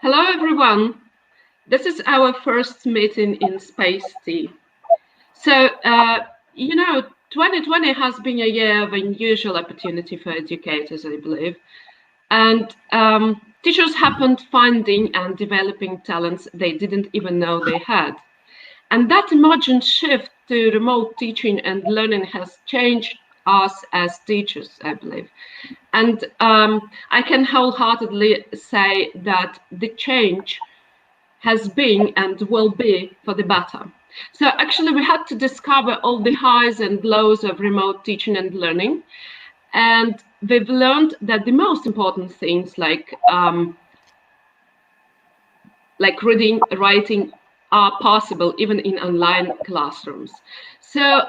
Hello, everyone. This is our first meeting in SpaceT. So, 2020 has been a year of unusual opportunity for educators, I believe. And teachers happened finding and developing talents they didn't even know they had. And that emergent shift to remote teaching and learning has changed us as teachers, I believe. And I can wholeheartedly say that the change has been and will be for the better. So actually we had to discover all the highs and lows of remote teaching and learning. And we've learned that the most important things like reading, writing are possible even in online classrooms. So,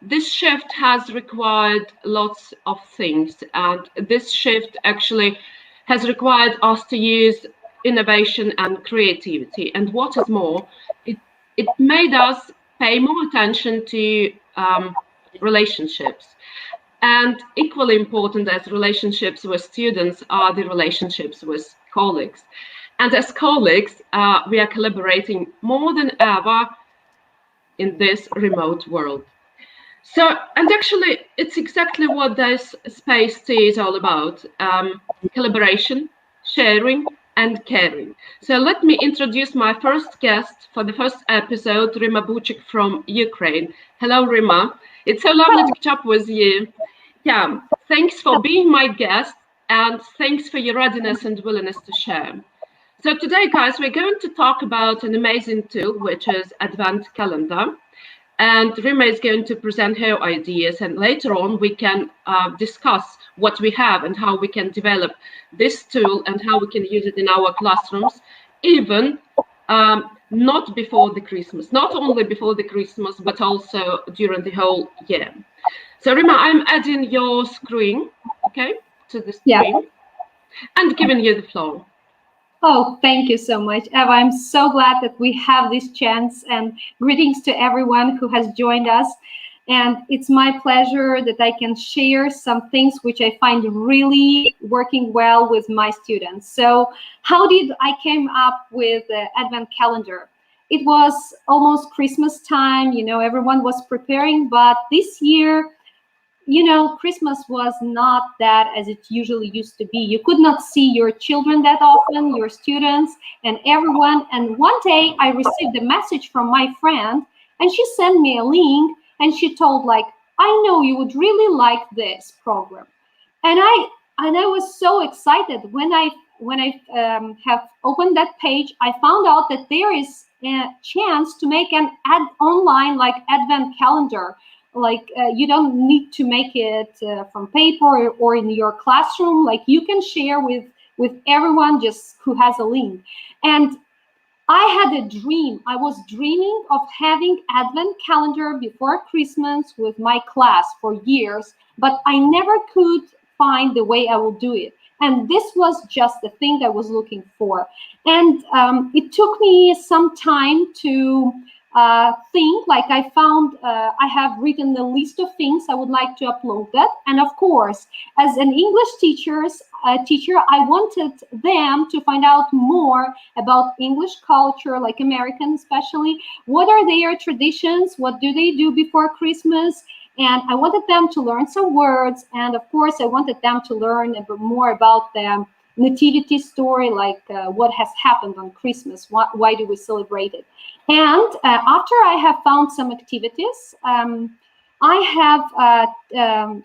this shift has required lots of things. And this shift actually has required us to use innovation and creativity. And what is more, it made us pay more attention to relationships. And equally important as relationships with students are the relationships with colleagues. And as colleagues, we are collaborating more than ever in this remote world. So, and actually, it's exactly what this SpaceT is all about, collaboration, sharing, and caring. So let me introduce my first guest for the first episode, Rima Buchik from Ukraine. Hello, Rima. It's so lovely to catch up with you. Yeah, thanks for being my guest, and thanks for your readiness and willingness to share. So today, guys, we're going to talk about an amazing tool, which is Advent Calendar. And Rima is going to present her ideas, and later on we can discuss what we have and how we can develop this tool and how we can use it in our classrooms, even not before the Christmas, not only before the Christmas, but also during the whole year. So Rima, I'm adding your screen, okay, to the screen, and giving you the floor. Oh, thank you so much, Eva. I'm so glad that we have this chance, and greetings to everyone who has joined us. And it's my pleasure that I can share some things which I find really working well with my students. So how did I came up with the Advent calendar? It was almost Christmas time, everyone was preparing, but this year, Christmas was not that as it usually used to be. You could not see your children that often, your students and everyone. And one day I received a message from my friend, and she sent me a link, and she told I know you would really like this program. And I was so excited when I have opened that page. I found out that there is a chance to make an online Advent calendar. You don't need to make it from paper or in your classroom. You can share with everyone just who has a link. And I had a dream. I was dreaming of having Advent calendar before Christmas with my class for years, but I never could find the way I will do it. And this was just the thing I was looking for. And it took me some time to think. I found I have written a list of things I would like to upload that. And of course, as an English teacher, I wanted them to find out more about English culture, like American especially. What are their traditions? What do they do before Christmas? And I wanted them to learn some words. And of course, I wanted them to learn a bit more about the nativity story, what has happened on Christmas, why do we celebrate it. And after I have found some activities, I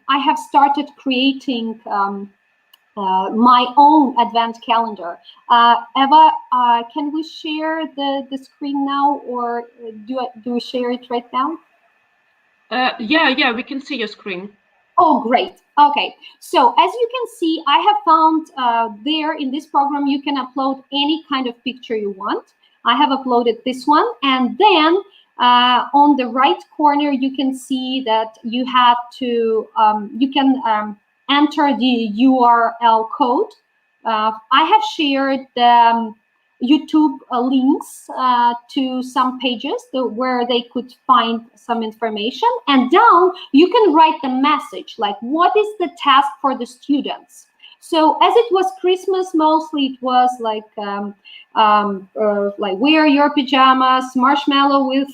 have started creating my own Advent calendar. Eva, can we share the screen now, or do we share it right now? Yeah, we can see your screen. Oh, great. Okay, so as you can see, I have found there in this program, you can upload any kind of picture you want. I have uploaded this one. And then on the right corner, you can see that you have to, you can enter the URL code. I have shared the YouTube links to some pages where they could find some information. And down, you can write the message, what is the task for the students? So as it was Christmas, mostly it was like wear your pajamas, marshmallow with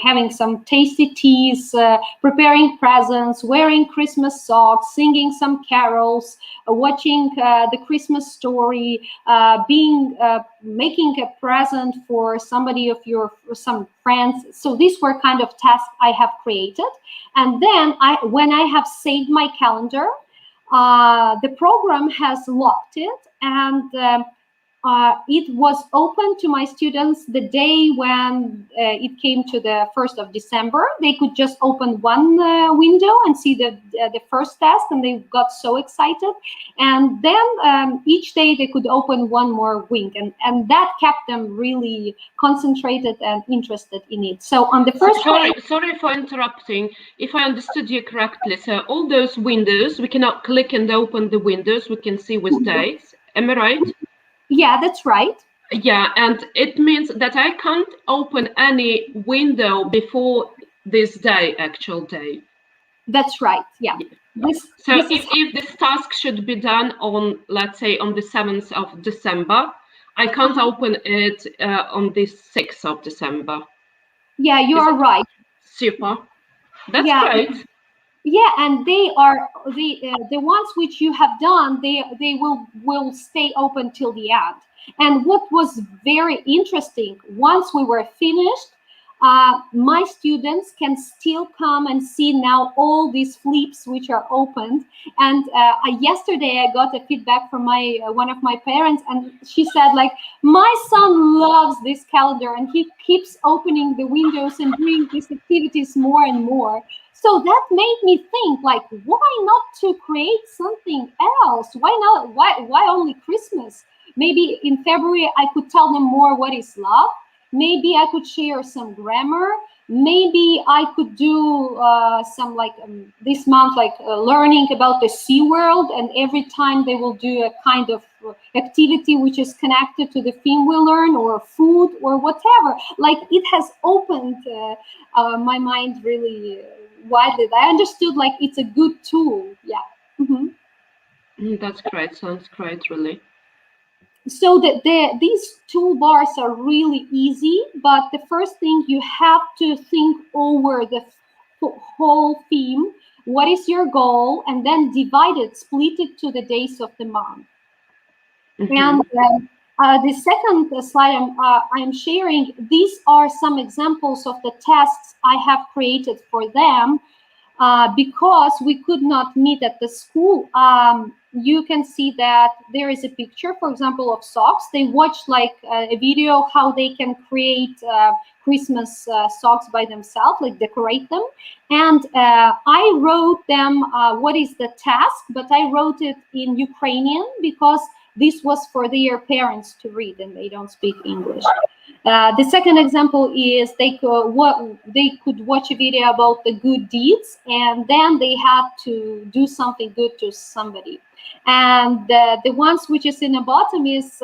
having some tasty teas, preparing presents, wearing Christmas socks, singing some carols, watching the Christmas story, making a present for somebody of some friends. So these were kind of tasks I have created. And then when I have saved my calendar, the program has locked it, and it was open to my students the day when it came to the 1st of December. They could just open one window and see the first test, and they got so excited. And then each day they could open one more wing, and that kept them really concentrated and interested in it. So on the first sorry for interrupting. If I understood you correctly, so all those windows, we cannot click and open the windows, we can see with dates. Am I right? Yeah, that's right. Yeah, and it means that I can't open any window before this day, actual day. That's right. Yeah. If this task should be done on, let's say, on the 7th of December, I can't open it on the 6th of December. Yeah, you are right. Super. That's great. Yeah, and they are the ones which you have done. They will stay open till the end. And what was very interesting, once we were finished, my students can still come and see now all these flips which are opened. And yesterday I got a feedback from one of my parents, and she said, like, my son loves this calendar and he keeps opening the windows and doing these activities more and more. So that made me think, like, why not to create something else? Why not? Why only Christmas? Maybe in February I could tell them more what is love. Maybe I could share some grammar. Maybe I could do some this month, learning about the sea world, and every time they will do a kind of activity which is connected to the theme we learn, or food, or whatever. Like, it has opened my mind really widely. I understood, like, it's a good tool. Yeah. That's great. Sounds great, really. So these toolbars are really easy, but the first thing, you have to think over the whole theme. What is your goal? And then divide it, split it to the days of the month. And the second slide I'm sharing, these are some examples of the tasks I have created for them. Because we could not meet at the school, you can see that there is a picture, for example, of socks. They watched a video how they can create Christmas socks by themselves, like decorate them. And I wrote them what is the task, but I wrote it in Ukrainian because this was for their parents to read, and they don't speak English. The second example is they could watch a video about the good deeds, and then they had to do something good to somebody. And the ones which is in the bottom is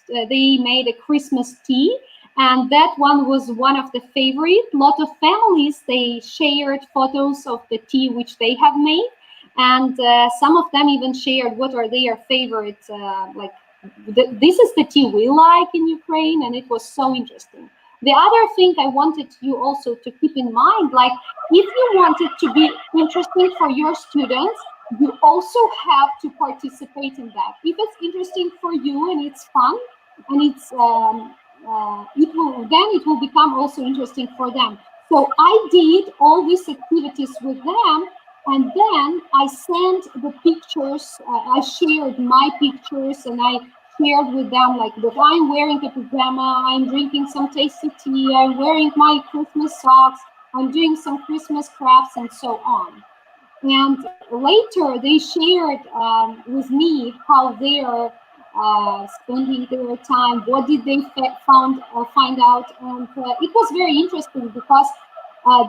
they made a Christmas tea, and that one was one of the favorite. A lot of families, they shared photos of the tea which they have made, and some of them even shared what are their favorite this is the tea we like in Ukraine, and it was so interesting. The other thing I wanted you also to keep in mind, like, if you want it to be interesting for your students, you also have to participate in that. If it's interesting for you and it's fun, and it will become also interesting for them. So I did all these activities with them. And then I sent the pictures, I shared my pictures, and I shared with them, like, that I'm wearing a pajama, I'm drinking some tasty tea, I'm wearing my Christmas socks, I'm doing some Christmas crafts, and so on. And later they shared with me how they are spending their time, what did they find out. And it was very interesting because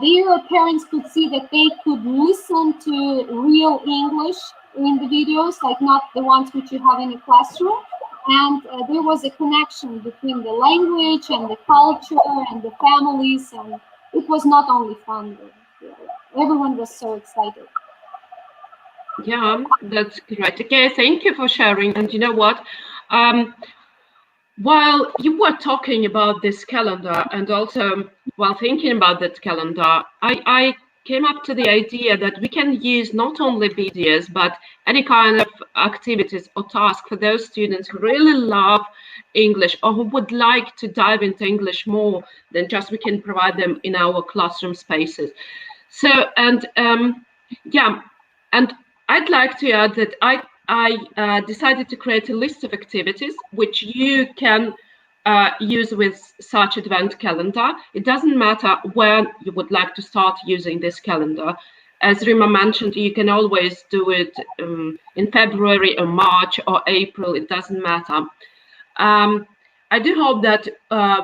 their parents could see that they could listen to real English in the videos, like not the ones which you have in a classroom. And there was a connection between the language and the culture and the families. And it was not only fun, everyone was so excited. Yeah, that's great. Okay, thank you for sharing. And you know what? Um, while you were talking about this calendar and also while thinking about that calendar, I came up to the idea that we can use not only videos, but any kind of activities or tasks for those students who really love English or who would like to dive into English more than just we can provide them in our classroom spaces. So, and yeah, and I'd like to add that I decided to create a list of activities which you can use with such advent calendar. It doesn't matter when you would like to start using this calendar. As Rima mentioned, you can always do it in February or March or April. It doesn't matter. I do hope that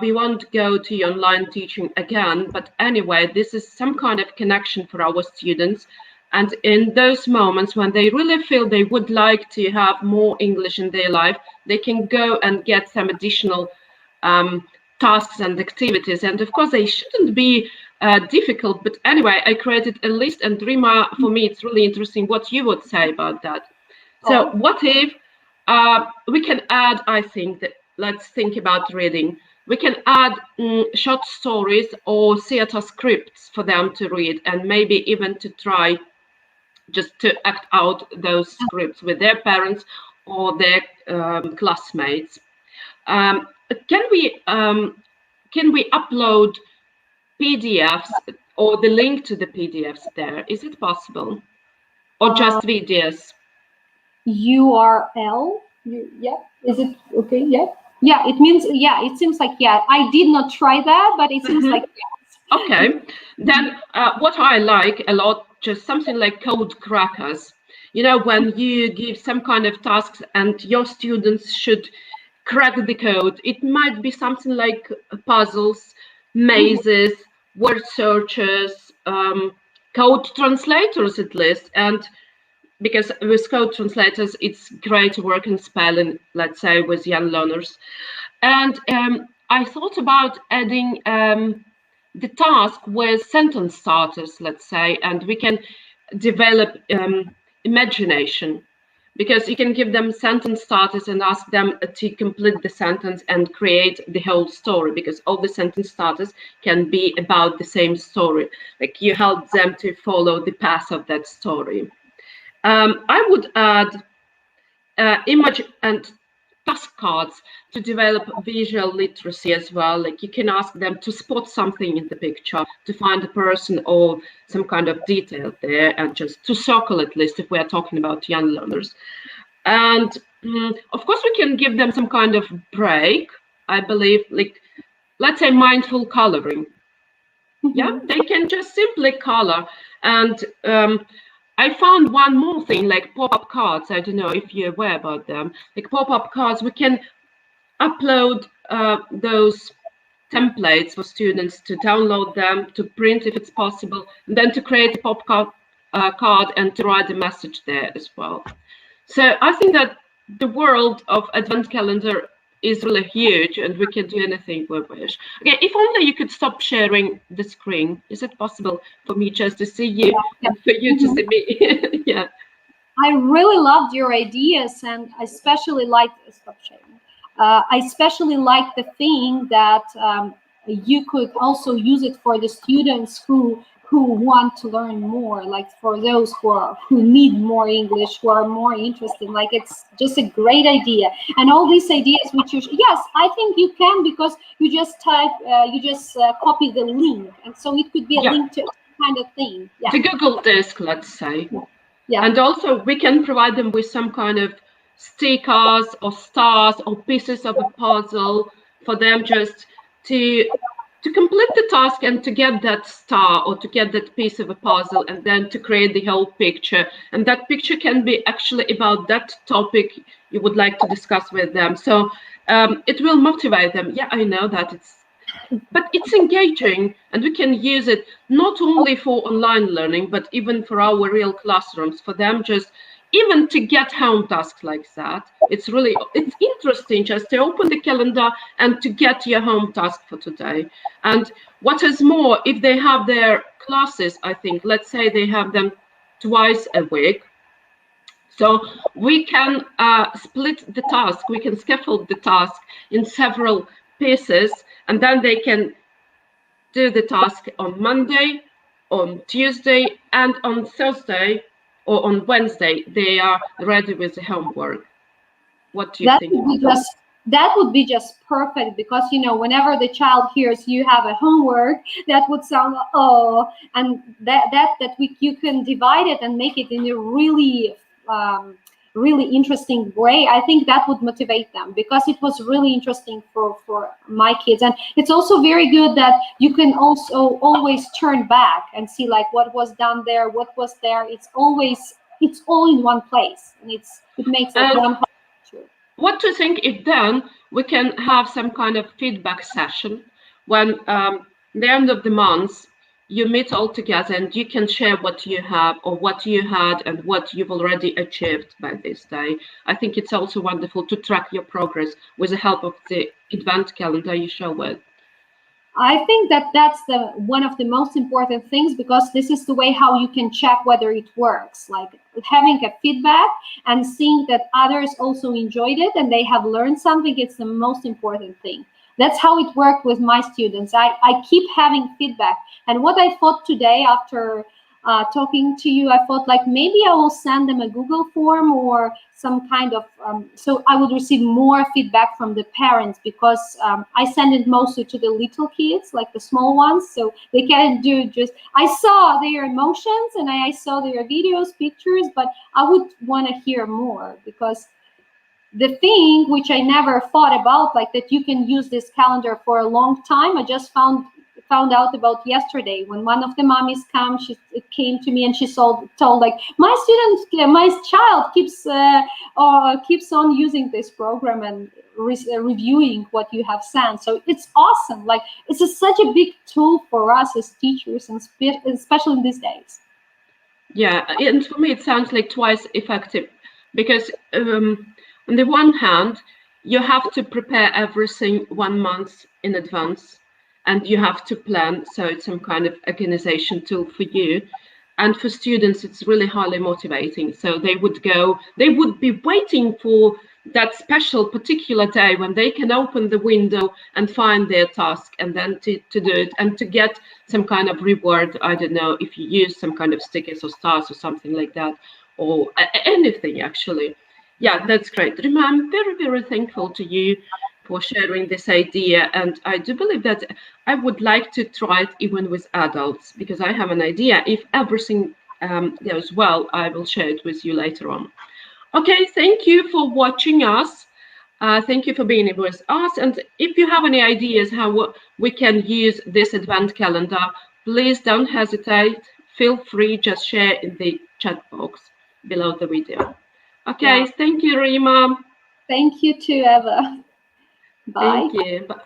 we won't go to online teaching again, but anyway, this is some kind of connection for our students. And in those moments when they really feel they would like to have more English in their life, they can go and get some additional tasks and activities. And of course, they shouldn't be difficult. But anyway, I created a list, and Rima, for me, it's really interesting what you would say about that. So what if we can add, I think, that let's think about reading. We can add short stories or theater scripts for them to read, and maybe even to try just to act out those scripts with their parents or their classmates. Can we upload PDFs or the link to the PDFs there? Is it possible? Or just videos? URL? Yeah. Is it okay? Yeah. Yeah, it means, yeah, it seems like, yeah. I did not try that, but it seems like yes. Okay. Then what I like a lot, just something like code crackers. You know, when you give some kind of tasks and your students should crack the code, it might be something like puzzles, mazes, word searches, code translators at least. And because with code translators, it's great to work in spelling, let's say, with young learners. And I thought about adding the task with sentence starters, let's say, and we can develop imagination, because you can give them sentence starters and ask them to complete the sentence and create the whole story, because all the sentence starters can be about the same story. Like you help them to follow the path of that story. I would add image and task cards to develop visual literacy as well. Like you can ask them to spot something in the picture, to find a person or some kind of detail there, and just to circle at least if we are talking about young learners. And of course, we can give them some kind of break, I believe, like let's say mindful coloring. Yeah, they can just simply color. And I found one more thing, like pop-up cards. I don't know if you're aware about them. Like pop-up cards, we can upload those templates for students to download them, to print if it's possible, and then to create a pop-up card and to write a message there as well. So I think that the world of Advent Calendar is really huge, and we can do anything we wish. Okay, if only you could stop sharing the screen. Is it possible for me just to see you and for you to see me? Yeah. I really loved your ideas, and I especially liked stop sharing. I especially like the thing that you could also use it for the students who want to learn more, like for those who need more English, who are more interested. Like it's just a great idea. And all these ideas which yes, I think you can, because you just type, copy the link, and so it could be a link to kind of thing. Yeah. The Google Disk, let's say. Yeah. And also we can provide them with some kind of stickers or stars or pieces of a puzzle for them just to complete the task and to get that star or to get that piece of a puzzle, and then to create the whole picture. And that picture can be actually about that topic you would like to discuss with them. So it will motivate them. Yeah, I know that but it's engaging, and we can use it not only for online learning, but even for our real classrooms, for them just even to get home tasks like that. It's interesting just to open the calendar and to get your home task for today. And what is more, if they have their classes, I think, let's say they have them twice a week, So we can split the task, we can scaffold the task in several pieces, and then they can do the task on Monday, on Tuesday, and on Thursday or on Wednesday, they are ready with the homework. What do you think? That would be just perfect, because whenever the child hears you have a homework, that would sound, oh, and you can divide it and make it in a really really interesting way. I think that would motivate them, because it was really interesting for my kids. And it's also very good that you can also always turn back and see like what was done there, what was there. It's all in one place, and it makes it one. What do you think if then we can have some kind of feedback session when the end of the month you meet all together and you can share what you have or what you had and what you've already achieved by this day. I think it's also wonderful to track your progress with the help of the advent calendar you show with. I think that's one of the most important things, because this is the way how you can check whether it works, like having a feedback and seeing that others also enjoyed it and they have learned something. It's the most important thing. That's how it worked with my students. I keep having feedback. And what I thought today after talking to you, I thought like maybe I will send them a Google form or some kind of, so I would receive more feedback from the parents, because I send it mostly to the little kids, like the small ones, so they can do just, I saw their emotions and I saw their videos, pictures, but I would want to hear more, because the thing which I never thought about, like that you can use this calendar for a long time, I just found out about yesterday when one of the mommies came to me and she told like, my child keeps on using this program and reviewing what you have sent. So it's awesome. Like it's such a big tool for us as teachers, and especially in these days. Yeah, and for me it sounds like twice effective, because on the one hand, you have to prepare everything 1 month in advance, and you have to plan. So it's some kind of organization tool for you. And for students, it's really highly motivating. So they would be waiting for that special particular day when they can open the window and find their task and then to do it and to get some kind of reward. I don't know if you use some kind of stickers or stars or something like that, or anything actually. Yeah, that's great. Rima, I'm very, very thankful to you for sharing this idea. And I do believe that I would like to try it even with adults, because I have an idea. If everything goes well, I will share it with you later on. Okay, thank you for watching us. Thank you for being with us. And if you have any ideas how we can use this advent calendar, please don't hesitate. Feel free, just share in the chat box below the video. Okay, yeah. Thank you, Rima. Thank you too, Eva. Bye. Thank you. Bye.